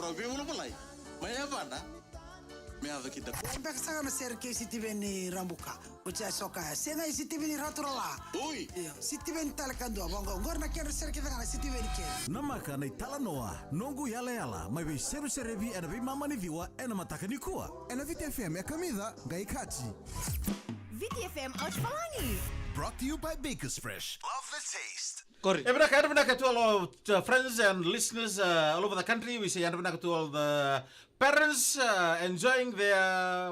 robe wala balai. Maya bana. Me ava kita. Bek sanga na ser ke sitiveni rambuka. Uca soka senga sitiveni raturala. Oi. Iyo, sitiveni talakando bongo ngor na kero ser ke na sitiveni ke. Namaka na talanoa, nongo yala yala, mai be seru serevi ena be mama ni viwa ena mataka ni kua. Ena VTFM ya kamida gaikati. VTFM Outfalangi. Brought to you by Baker's Fresh. Love the taste. Correct. Everybody to all our friends and listeners all over the country. We say everybody to all the parents enjoying their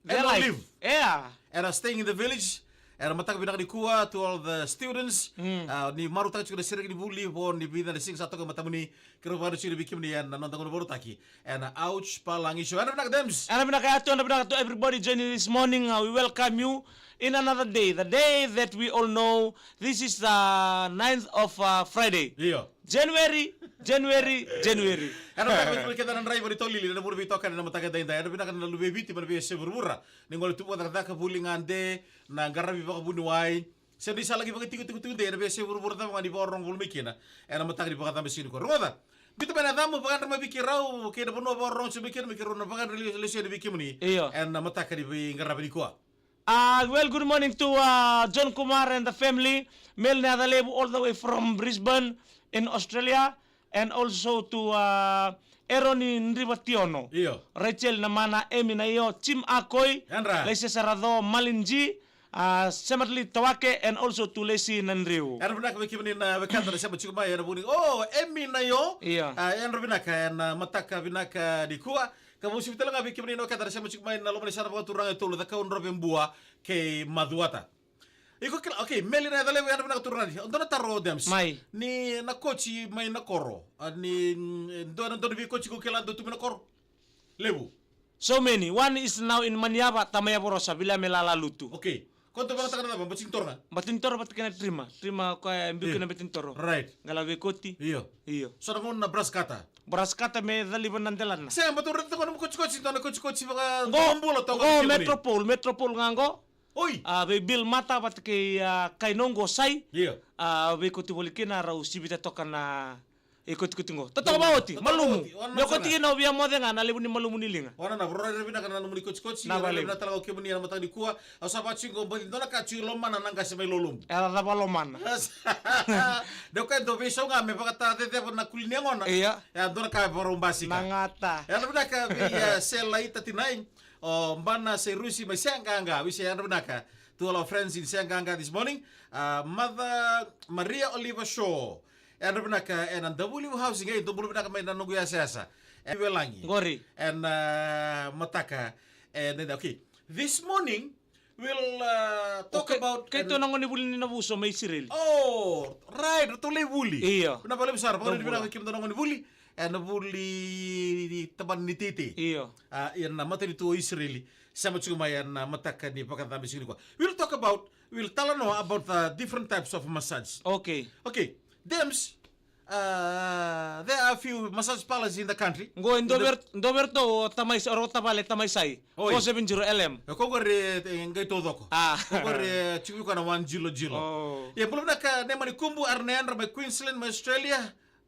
Their annual life. leave Yeah. and are staying in the village. And mataka binaka di kua to all the students. Ni maru taka chukura sirek ni buli bo ni bina ni sing satu ka matamuni kero baru chukura bikim ni and nonton kono boru taki. And ouch palangi show. And everybody dems. And to everybody joining this morning. We welcome you in another day. The day that we all know. This is the 9th of Friday. Iyo. January. Ano pa kita nan rai bari toli na murbi tokan na mataka dainda. Ano pinaka na lubebiti man biya seburura. Ningol tu pada kata kabulingande na garabi baka bunuai. Sendi sala lagi baka tiku de na biya seburura ta mga di borong bulmikina. Ano mataka di baka tambe sino ko. Roda. Bito ba na damo baka na mabikiraw kaya na puno borong subikir mikiro na baka relisyon na bikimuni. Iyo. And na mataka di garabi di kuha. Well, good morning to John Kumar and the family. Mel Nadalebu all the way from Brisbane in Australia. And also to Eroni Nribationo. Iyo. Rachel Namana Emi na iyo Chim Akoy. Andra. Lesi Sarado Malinji. Sematli Tawake and also to Lesi Nandriu. Ano pinaka bikimuni na bekanta na siya chukuma ya na buni. Oh, emi na yo. Iyo. Ano pinaka na mataka binaka di kuha. Kamu sih betul nggak bikin ini oke dari saya macam main lalu mana sana waktu orang itu lo tak kau ngerobem buah ke maduata. Iko kira oke melina ada lewe ada benar turun aja. Untuk nataruh dems. Mai. Ni nak coach main nak koro. Ni doan untuk lebih coach kau kelan tu main nak koro. Lewu. So many. One is now in Maniaba, Tamaya Porosa, Villa Melala Lutu. Oke. Kau tu bang takkan apa? Bacing torna. Batintoro bat kena terima. Terima kaya mbiku na batintoro. Right. Galawe koti. Iyo. Iyo. So namun na bras kata. Beras kata me daliban nandelan na. Saya betul betul kau coach itu na coach baka Go bulo tau. Go Metropol ngango. Oi. Be bil mata bat ke kainongo sai. Iyo. Be koti bolikina rau sibita tokana ikut ngo. Totoo ba oti? Malumu. Me koti na obia modenga na lebu ni malumu ni linga. Wana na bro rebi na kana numuni coach Na na bale. na talaga ke muni na matang di kuha au sa bachi go bali dona ka chi loma na nanga se mai lolum. Era da baloman. Do ka do be nga me pakata tete na kulinia ngona. Iya. Ya dona ka borong basi ka. Nangata. Ya na ka ya sela ita tinain. O mbana se rusi mai sanganga wi se ya na ka. To all our friends in Sanganga this morning, Mother Maria Oliver Shaw. And Rebecca and W housing ay double na may nanugo ya sasa. And Welangi. Gori. And Mataka. And then okay. This morning we'll talk about Kay to nangon ni bulin na buso may siril. Oh, right, to le buli. Iyo. Na pala besar, pag hindi kim nangon ni buli. And buli taban ni titi. Iyo. Yan na mata dito Israeli. Sama chuma yan na mataka ni pakatami sini ko. We'll tell about the different types of massage. Okay. Okay. Dems, there are a few massage parlors in the country. Go Doberto tamay oro tabale tamay sai. 470 LM. Kogore ngay todo ko. Kogore chiku ko na 1 jilo. Oh. Ya belum naka nemani kumbu arnean by Queensland, Australia.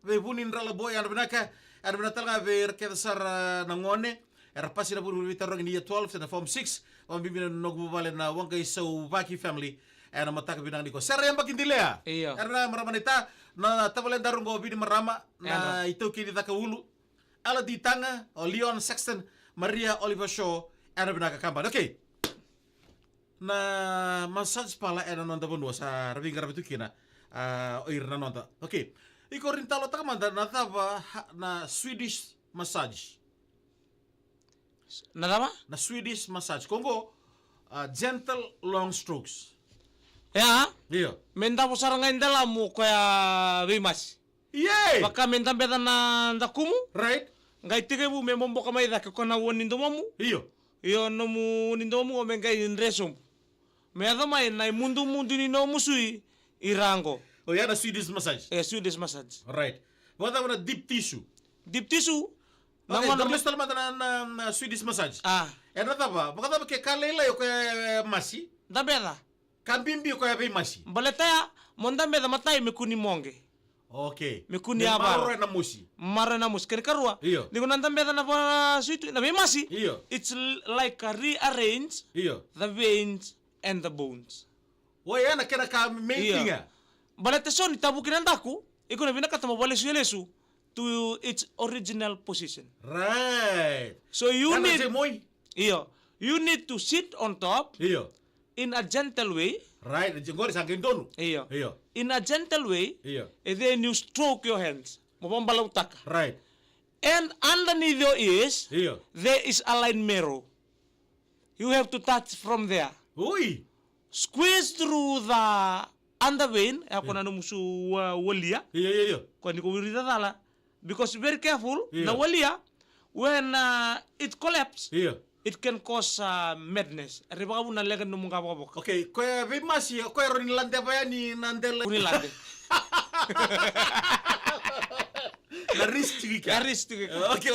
Be bunin rala boy ar benaka ar benatal nga ver kedasar nangone. Era pasi na buru bitarong ni 12 na form 6. Ang bibina nogbubale na wang kay so Baki family. Ana mataka binang niko. Sir yang bakin dilea. Iyo. Karena maramanita na tabalen darong go bini marama na ito kini takaulu. Ala di tanga o Leon Sexton Maria Oliver Shaw ana binaka kampan. Okay. Na massage pala ana nonta bunwa sa rabing garabitu kina oir na nonta. Okay. Iko rin talo takamanda na taba na Swedish massage. Nadama? Na Swedish massage. Kongo gentle long strokes. Ya. Iyo. Menda po sarangay dala mo kaya Vimas. Yay! Baka menda beda na ndakumu. Right? Ngai tige bu memombo kamay da ko na won nindo mamu. Iyo. Iyo no mu nindo mu o mengai indresum. Me adamay na mundu ni no musui irango. Oh, yan na Swedish massage. Swedish massage. Right. What about a deep tissue? Deep tissue. Okay, dorles talaga na Swedish massage. Ano taba? Baka taba kay kalela yo kay masi? Dabela. Kambimbi yo kay masi? Baletaya monda beda matai me kuni monge. Okay. Me kunia bar. Maro na musi. Maranamus kene karua. Iyo. Ningo nantambeta na pa situ na masi. Iyo. It's like a rearrange Iyo. the veins and the bones. Oy, ana kena ka main Iya. thing. Balete son tabukin andaku, iko na binakata mo balesu to its original position. Right. So you Kana need je moy. you need to sit on top Iyo. in a gentle way. Right. Ngori sa gendonu. Iyo. Iyo. In a gentle way, Iyo. and then you stroke your hands. Mabambalaw taka. Right. And underneath your ears, Iyo. there is a line marrow. You have to touch from there. Uy. Squeeze through the undervein. Ako na musu walia. Iyo. Kwa niko wirida dala. Because very careful. Yeah. Na walia, when it collapse, Iyo. it can cause madness. Riba ka na legan nung mga kabok. Okay, kaya vimasi, kaya ron nilante pa yan ni nandel. Kunilande. Na risk ka. Aris tu. Okay.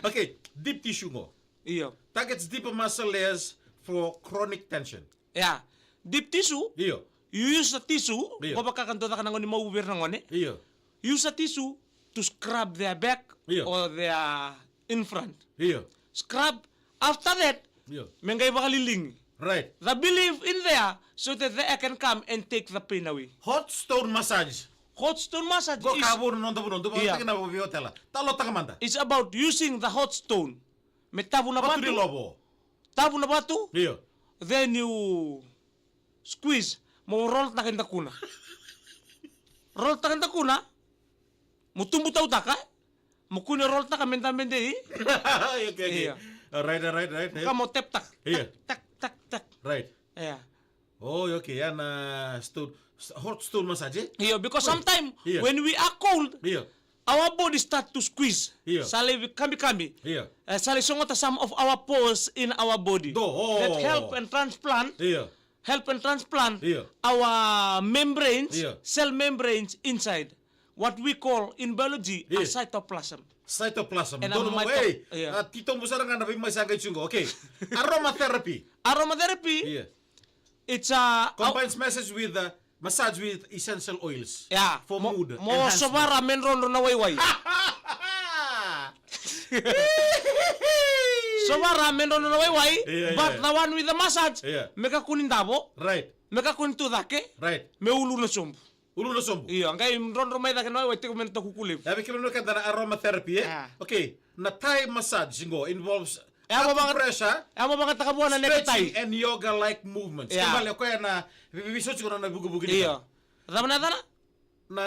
Okay, deep tissue mo. Iyo. Targets deep muscle layers for chronic tension. Yeah. Deep tissue. Iyo. You use the tissue. Yeah. Kung bakakanto na ka nangoni mauwir na ngoni. Iyo. Use the tissue to scrub their back Yeah. or their in front. Iyo. Scrub. After that, Iyo. mengay bakaliling. Right. The belief in there so that they can come and take the pain away. Hot stone massage. Hot stone massage Go is, kabur non tabu non. Duba Yeah. takin na biotela. Talo takamanda. is about using the hot stone. May tabu na Batu di batu. lobo. Tabu na batu. Iyo. Then you squeeze. Mo roll takin takuna. Roll takin takuna. Mutumbu tau taka. Mukune roll taka menta-mende. Okay. Iya. Right. Kamu tap tak. Iya. Tak. Right. Yeah. Oh, okay. Yan stone hot stone massage. Yeah, because sometimes Yeah. when we are cold, Iyo. our body start to squeeze. Yeah. Sali kami. Iyo. Sali sungota some of our pores in our body. Oh. That help and transplant. Iyo. Our membranes, Yeah. cell membranes inside. What we call in biology a Yeah. cytoplasm. Cytoplasm. And Don't know. a Hey, yeah. tito mo sarang na bimay sa chungo. Okay. Aromatherapy. Aromatherapy, Yeah. it's a Combines massage with essential oils. yeah, For mood. Mo enhancement. sobara menron na wayway. Sobara menron na wayway, Yeah, but yeah. the one with the massage, Yeah. meka kunin dabo, Right. meka kunin tudake, Right. me ulu na sombo. Ulo na sombo. Iya, ngay ron romay dake na wayway tiko mento kukulim. Sabi kimo no kada na aromatherapy. Ah. Okay. Na Thai massage singo involves Mo banget pressure, Amo mga takabuan na stretching nekatay. and yoga-like movements. Yeah. Kembali ko yan na bibiso siguro na bugu-bugi Iya. Nadama na na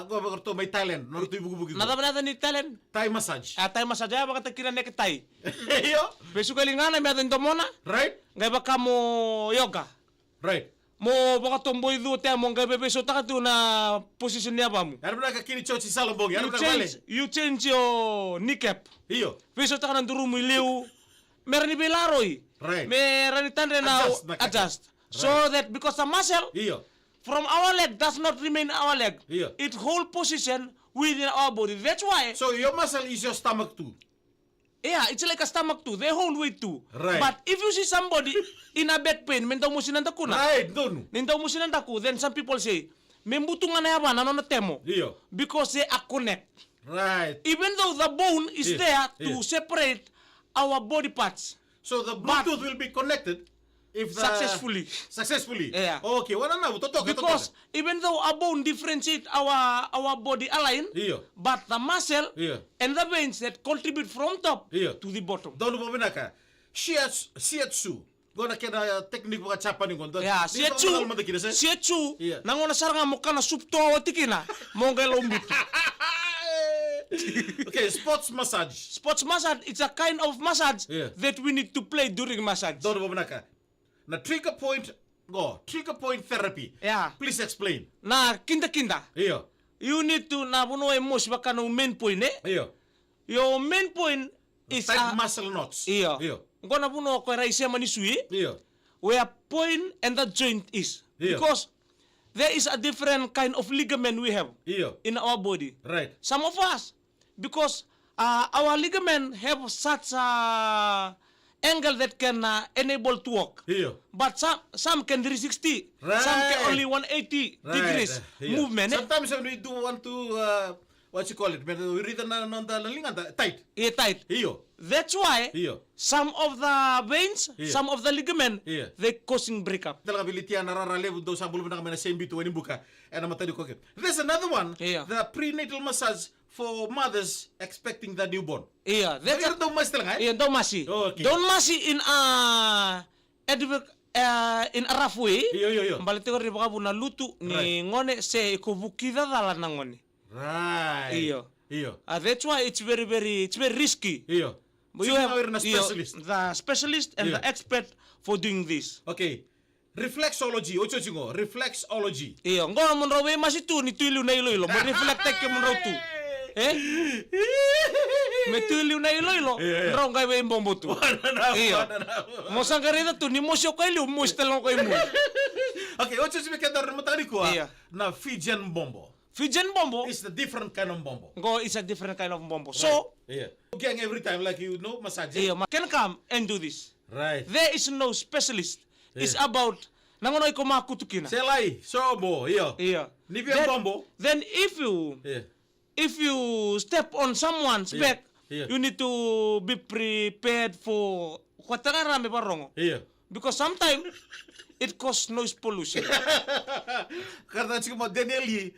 go ba to may Thailand no to bugu-bugi. Nadama na ni talent. Thai massage. Atay masaja baka takira nekatay. Yo. Besu kalingana mi atin tomona. Right? Ngay baka mo yoga. Right. Mo baka tomboy du te mo ngay bebeso takatu na position niya ba mo. Ano ba ka kini chochi salambong? Ano ka bale? You change your kneecap. Iyo. Beso taka ng duru mo iliw. Meron ni Belaroy. Right. Meron ni Tandre na Adjust. So that because the muscle Iyo. from our leg does not remain our leg. Yeah. It hold position within our body. That's why, So your muscle is your stomach too. yeah, it's like a stomach too. They hold weight too. Right. But if you see somebody in a back pain, mentaw mo sinandaku na. Right, doon. Nindaw mo sinandaku, then some people say, membutungan na yaman, ano na temo? Iyo. Because they are connect. Right. Even though the bone is Yeah. there to Yeah. separate our body parts So the Bluetooth will be connected if the successfully. Successfully. Yeah. Okay, wala na totok. Because even though our bone differentiate our body align, Iyo. but the muscle Yeah. and the veins that contribute from top Yeah. to the bottom. Doon mo binaka. Shiatsu. Gona kena teknik mga chapa ni gondo. Yeah, sietsu, Yeah. nangona saranga mo kana supto awatikina, mongay lombut. Okay, sports massage. Sports massage, it's a kind of massage Yeah. that we need to play during massage. Doon mo binaka. Na trigger point therapy. Yeah. Please explain. Na kinda. Iyo. You need to na puno emos baka no main point Iyo. Your main point is Tight muscle knots. iyo. Iyo. Ngona puno ko raise manisui Iyo. where point and the joint is. Yeah. Because there is a different kind of ligament we have Iyo. in our body. Right. Some of us, because our ligament have such angle that can enable to walk. Iyo. But some can 360, some can Right. only 180 degrees Iya. movement. Sometimes when we do want to what you call it, when we read on the lingan tight. Tight. Iyo. That's why Iyo. some of the veins, Iya. some of the ligament, Iya. they causing breakup. Talaga bilitian nararale do sa bulu na kami na same bito buka. And matadi ko. There's another one. Iya. The prenatal massage for mothers expecting the newborn. Iya, that's That's daw mas talaga. Iya, don't masi. Okay. Don't masi in in a rough way. Iyo. Mbali tiko ri baka buna lutu ni ngone se ikuvukida dala na ngone. Right. Iyo. Iyo. That's why it's very risky. Iyo. But So now we're a specialist. the specialist and Iya. the expert for doing this. Okay. Reflexology. Ocho chingo. Reflexology. Iyo, ngono mon rawe masi tu ni tuilu na ilo. Mo reflect ke mon raw tu. Me tuilu na ilo. Iya. Rong kay mbombo tu. Iyo. Mo sangarida tu ni mo syo kay lu mo stelon kay mo. Okay, ocho si kita dar matani ko. Iya. Na Fijian bombo. Fijian bombo. It's the different kind of bombo. Go is a different kind of bombo. So, Yeah. Gang every time like you know massage. iyo, can come and do this. Right. There is no specialist. It's about nangonoy ko makutukina. Selai, sobo, iyo. Iya. Ni bien bombo. Then Yeah. if you step on someone's back, Yeah. you need to be prepared for rame barongo. Iya. Because sometimes it causes noise pollution. Karena cik mo Daniel Yi,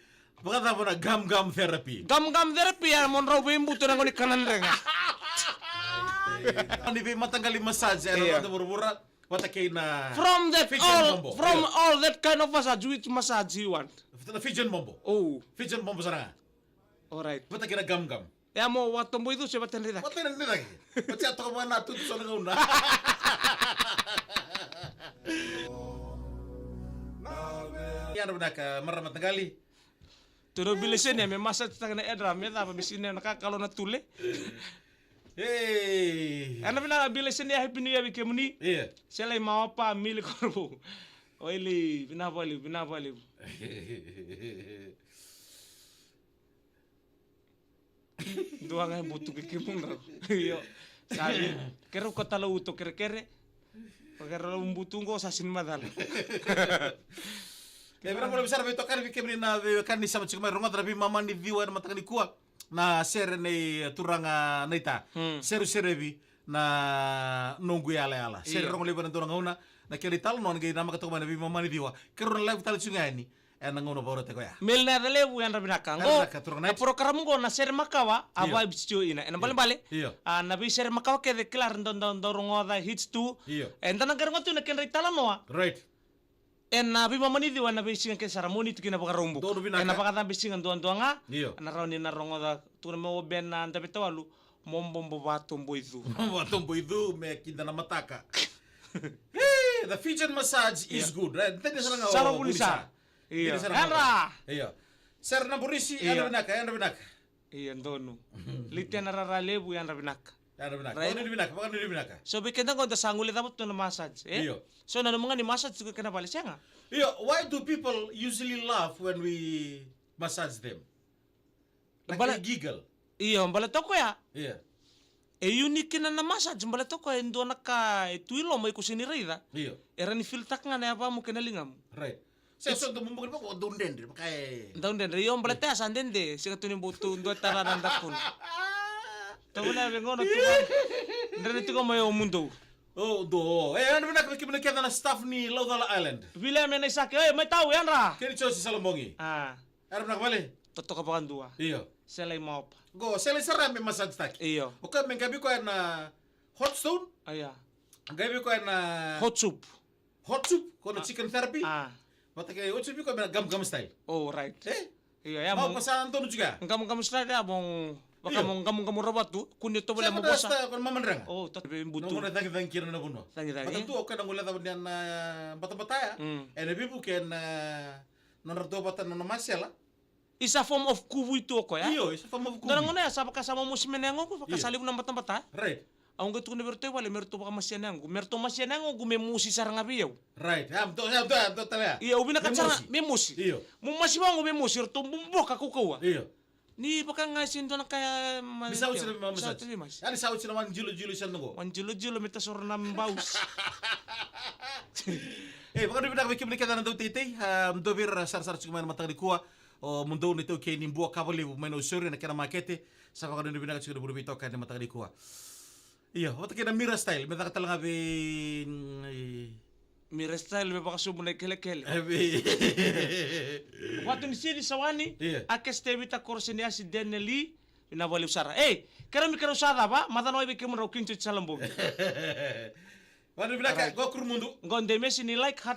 baka na gam therapy. Gam therapy ya mon raw buto nangoni kanan renga. Ni be matanggali massage Iya. ano buru-bura wata kay na From that Fijian bombo. all that kind of massage, which massage you want? Fijian bombo. Oh, Fijian bombo sana. alright. Wata kay na gam. Ya mo watombo itu siya batenrida. Wata na nila. Wata to ka na tutu sa nguna. Yan na ka marama tanggali. Turo bilisin ya, may massage tanga na edra, may tapa bisin na nakakalo na tule. Hey. Ano na bilisin ya happy new year kemuni? Iya. Sila mau pa mili korbo. Oili, binabali. Dua nga buto kikimong raw. Yo. Sabi, kero ko talo uto kere. Pagkaro lang buto ko sa sinmadal. Lebra boleh besar beto kan kemri na kan ni sama cuma runga tapi mama ni viwa na mataka ni kuwa na sere ni turanga naita. Seru bi na nunggu ala. Sere runga lebra na turanga una na kiri tal non ngai nama katoma na bi mama ni viwa. Kero na live tal sungai ni. Na ngono boro te koya. Mel na dale bu yan rabinaka. Ngo, na program ngo na ser makawa, aba ibstio ina. Na bale. Iyo. Na bi ser makawa ke declare don rongo da hits tu. Iyo. En dan agar ngotu na ken ritala noa. Right. En na bi mamani diwa na bi singa ke saramoni tu kina baka rombo. Dono binaka. En na baka bi singa duanga. Iyo. Na rauni na rongo da tu na mo ben na ndabe tawalu mombombo batombo itu. Batombo itu me kinda na mataka. Hey, the Fijian massage is good, right? Tadi sana nga Saro bulisa. Iya. Era. Iya. Ser na burisi ano binaka. Iya dono. Litya na raralebu yan rabinaka. Ano binaka? Right. Ano binaka? Baka ano binaka? So bikin ko da sanguli dapat to na massage. Iyo. So na mga ni massage ko kana bali siya nga. Yeah, why do people usually laugh when we massage them? Like Bala- they giggle. Iyo, balato ko ya. Yeah. Unique na massage balato ko endo naka tuilo mo kusini rida. Yeah. Era ni filtak nga na apa mo kinalingam. Right. Sa so to mumugin pa ko dunden din kay. Daun den riyo balata sanden de siya tunin buto ndo taranan dakun. Tawo na bengono tu. Ndere tu ko mayo mundo. Oh, do. Ano binaka kibinakita na staff ni Laudala Island? Bila me na isake, may tao yan ra. Kini chosi Salambongi. Ano binaka bali? Toto ka pa dua. Iyo. Selay mo pa. Go, sila sarami massage tak. Iyo. Okay, men gabi ko na hot stone. Aya. Gabi ko na Hot soup. hot soup, kono chicken therapy. Mata kay hot soup ko na gam style. Oh, right. Iya, ya Mau mo. pasahan to juga. Kamu straight ya bong. Baka Iyo. mong kamu robot tu, kunyo to wala Sa mo mga bosa. basta kon mamandrang. Oh, tot be No buto. mo na thank you na kuno. Thank you. Patantu okay nang wala tawad niyan na bata-bata ya. And bibu ken nanarto bata na namasela. Isa form of kubu itu ko ya. Iyo, isa famo ko. Dara ngona ya sa kasama mo si menengo ko kasali mo ng bata-bata. Right. Ang gato ko na berto wala merto baka masyanango. Merto masyanango gumemusi sarang abiyaw. Right. Do tala. Iya, ubi na katsara memusi. Iyo. Mo masiwa ngo memusi to bumbo ka kukawa. Iyo. Ni baka ngasin doon kaya Bisa uci na massage. mas. Yani sa uci na man julo siya nungo. Wan julo mita sornam baus. Baka di pinaka bikin kita nanti titi. Dobir sar cuma matang di kuah. O mundo nito kay nimbuwa kabali meno suri na kena makete. Sa baka di pinaka cuma buru bito kay matang di kuah. Iya, wata kena mira style. Mita ka talaga Mira style me baka sumunay kele-kele. Waktu ni sini sawani, Iya. akes tebita korsenia si Deneli, na wali usara. Karami karo usara ba? Mata no ibe kemo ro kintu salambo. Wadi pinaka go kur mundu. Gonde mesi ni like hat